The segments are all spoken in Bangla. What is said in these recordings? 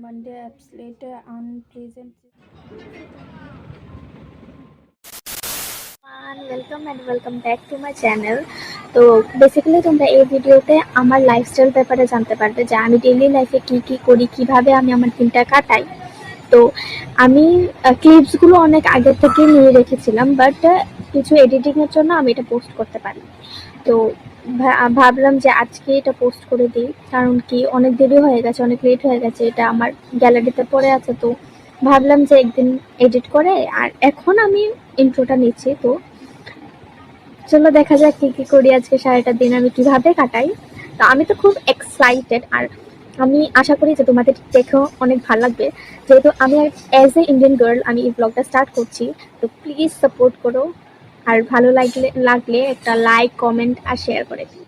Monday apps later unpleasant. Welcome and welcome back to my channel. তো বেসিক্যালি তোমরা এই ভিডিওতে আমার লাইফস্টাইল ব্যাপারে জানতে পারবে যে আমি ডেইলি লাইফে কী কী করি, কিভাবে আমি আমার দিনটা কাটাই। তো আমি ক্লিপসগুলো অনেক আগের থেকে নিয়ে রেখেছিলাম, বাট কিছু এডিটিংয়ের জন্য আমি এটা পোস্ট করতে পারি। তো ভাবলাম যে আজকে এটা পোস্ট করে দিই, কারণ কি অনেক দেরি হয়ে গেছে, অনেক লেট হয়ে গেছে, এটা আমার গ্যালারিতে পড়ে আছে। তো ভাবলাম যে একদিন এডিট করে, আর এখন আমি ইন্ট্রোটা নিচ্ছি। তো চলো দেখা যাক কি কি করি আজকে, সারাটা দিন আমি কিভাবে কাটাই। তো আমি তো খুব এক্সাইটেড, আর আমি আশা করি যে তোমাদের দেখেও অনেক ভালো লাগবে, যেহেতু আমি অ্যাজ এ ইন্ডিয়ান গার্ল আমি এই ব্লগটা স্টার্ট করছি। তো প্লিজ সাপোর্ট করো, আর ভালো লাগলে একটা লাইক, কমেন্ট আর শেয়ার করে দিও।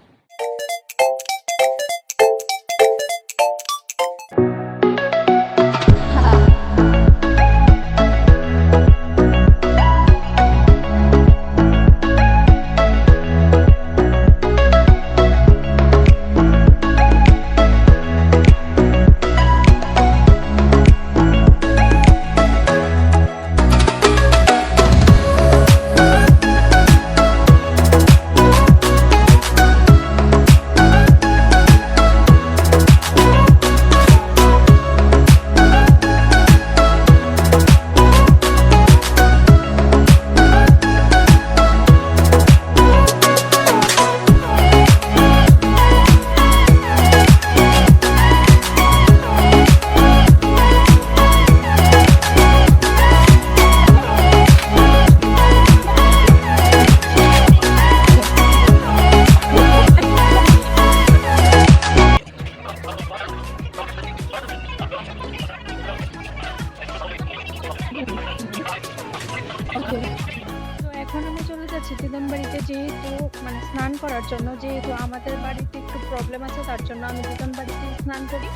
তো এখন আমি চলে যাচ্ছি দিদন বাড়িতে, যেহেতু মানে স্নান করার জন্য, যেহেতু আমাদের বাড়িতে একটু প্রবলেম আছে, তার জন্য আমি দিদন বাড়িতে স্নান করি।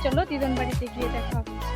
চলো দিদন বাড়িতে গিয়ে দেখা হচ্ছে।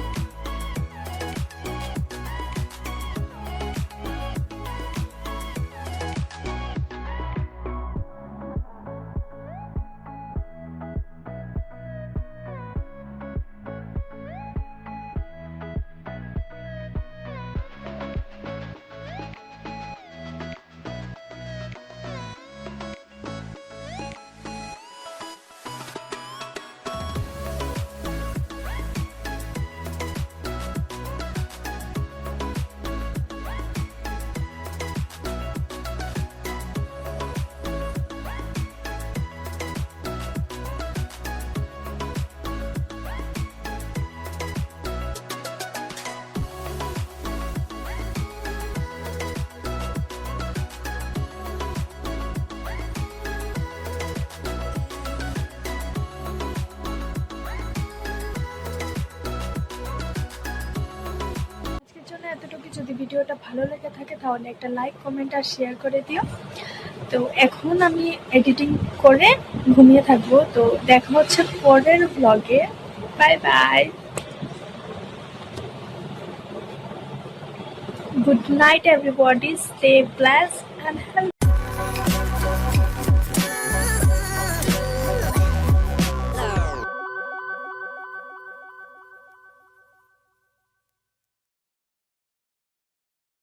এতটুকু, যদি ভিডিওটা ভালো লেগে থাকে তাহলে একটা লাইক, কমেন্ট আর শেয়ার করে দিও। তো এখন আমি এডিটিং করে ঘুমিয়ে থাকবো। তো দেখা হচ্ছে পরের ব্লগে। Bye bye, good night everybody, stay blessed and healthy.